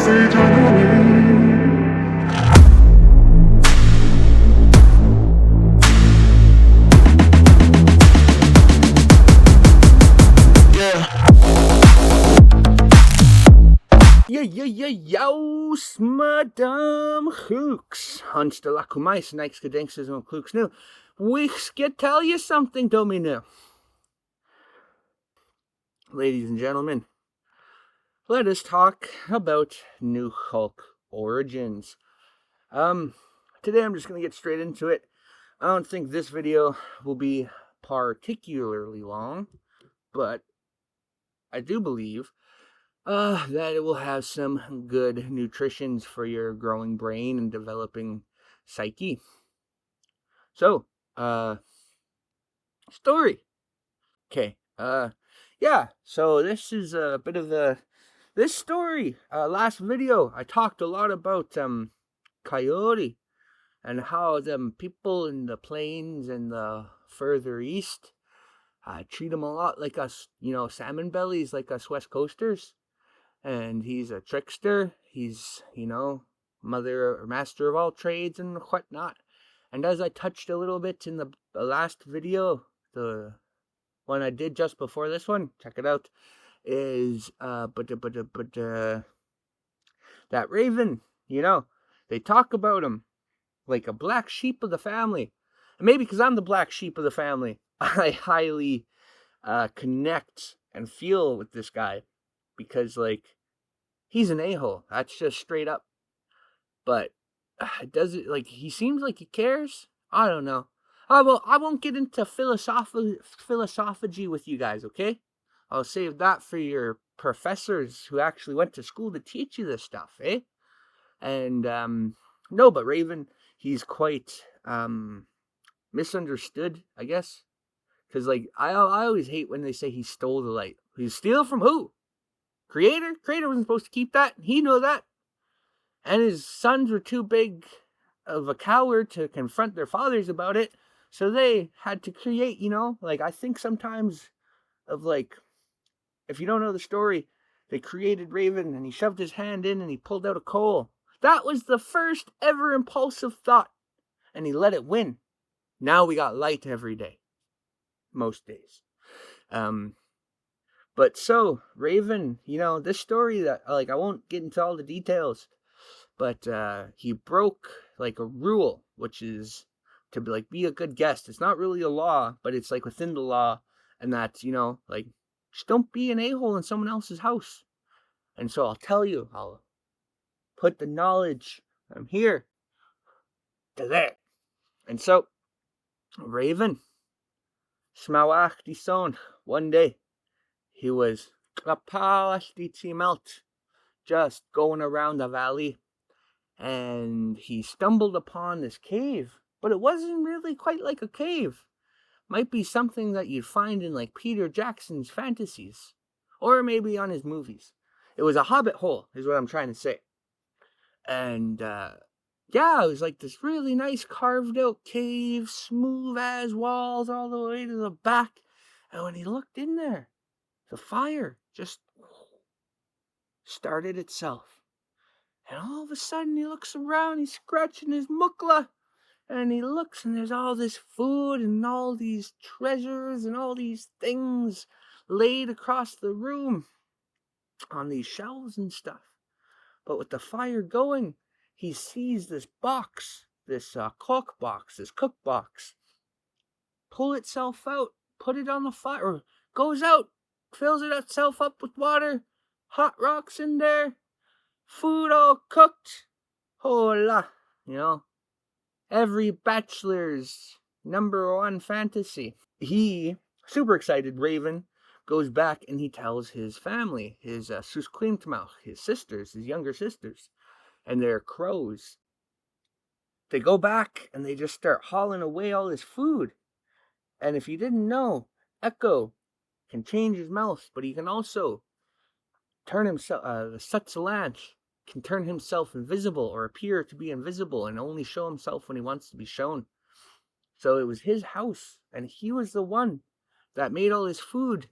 Yo, Smatmcuks. Hans de Laaqwmays, niks gedenkstes on Kluks nu. We skal tell you something, Domino. Ladies and gentlemen, let us talk about New Hulk Origins. Today I'm just going to get straight into it. I don't think this video will be particularly long, but I do believe that it will have some good nutritions for your growing brain and developing psyche. So, story. Okay, yeah, so this is a bit of this story. Last video, I talked a lot about, coyote, and how them people in the plains and the further east, treat them a lot like us, salmon bellies, like us West Coasters. And he's a trickster. He's, mother or master of all trades and whatnot. And as I touched a little bit in the last video, the one I did just before this one, check it out, is, that Raven, they talk about him like a black sheep of the family. And maybe because I'm the black sheep of the family, I highly connect and feel with this guy. Because, he's an a-hole. That's just straight up. But, he seems like he cares? I don't know. I won't get into philosophy with you guys, okay? I'll save that for your professors who actually went to school to teach you this stuff, eh? And, no, but Raven, he's quite, misunderstood, I guess. Because, I always hate when they say he stole the light. He steal from who? Creator wasn't supposed to keep that. He knew that. And his sons were too big of a coward to confront their fathers about it. So they had to create, I think sometimes of if you don't know the story, they created Raven and he shoved his hand in and he pulled out a coal. That was the first ever impulsive thought. And he let it win. Now we got light every day. Most days. But so, Raven, this story that, I won't get into all the details, but, he broke, a rule, which is to be a good guest. It's not really a law, but it's, within the law, and that, just don't be an a-hole in someone else's house. And so I'll tell you, I'll put the knowledge from here to there. And so, Raven, Sxayaxa, one day, he was just going around the valley, and he stumbled upon this cave, but it wasn't really quite like a cave. Might be something that you'd find in Peter Jackson's fantasies, or maybe on his movies. It was a hobbit hole, is what I'm trying to say. And it was this really nice carved out cave, smooth as walls all the way to the back. And when he looked in there, the fire just started itself. And all of a sudden he looks around, he's scratching his mukla, and he looks and there's all this food and all these treasures and all these things laid across the room on these shelves and stuff. But with the fire going, he sees this box, this cook box, pull itself out, put it on the fire, goes out, fills it itself up with water, hot rocks in there, food all cooked. Hola, every bachelor's #1 fantasy. He, super excited, Raven, goes back and he tells his family, his Stl'mstaliwa, his sisters, his younger sisters, and they're crows. They go back and they just start hauling away all this food. And if you didn't know, Echo can change his mouth, but he can also turn himself, the Sxayaxa can turn himself invisible or appear to be invisible and only show himself when he wants to be shown. So it was his house, and he was the one that made all his food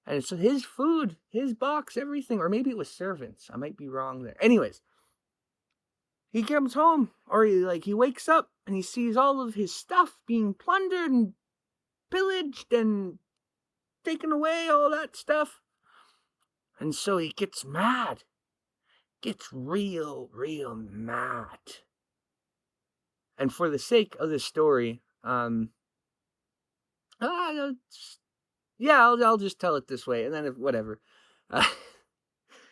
And it's his food, his box, everything. Or maybe it was servants. I might be wrong there. Anyways, he comes home, or he wakes up and he sees all of his stuff being plundered and pillaged and taken away, all that stuff. And so he gets mad. Gets real mad. And for the sake of the story, I'll just tell it this way, and then whatever.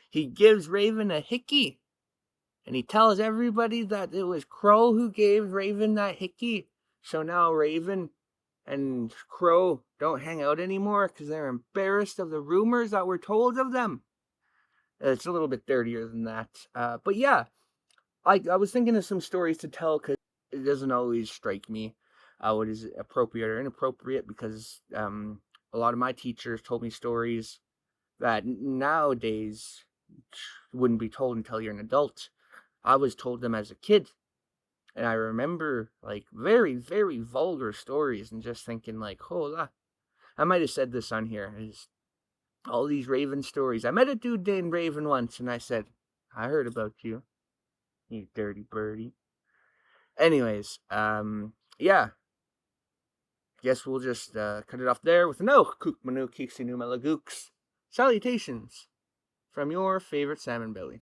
He gives Raven a hickey, and he tells everybody that it was Crow who gave Raven that hickey. So now Raven and Crow don't hang out anymore because they're embarrassed of the rumors that were told of them. It's a little bit dirtier than that. But yeah, I was thinking of some stories to tell because it doesn't always strike me what is appropriate or inappropriate, because a lot of my teachers told me stories that nowadays wouldn't be told until you're an adult. I was told them as a kid. And I remember very, very vulgar stories and just thinking hola. I might have said this on here. All these Raven stories. I met a dude named Raven once and I said, I heard about you, you dirty birdie. Anyways, yeah. Guess we'll just cut it off there with Sxayaxa Origins. Salutations from your favorite salmon belly.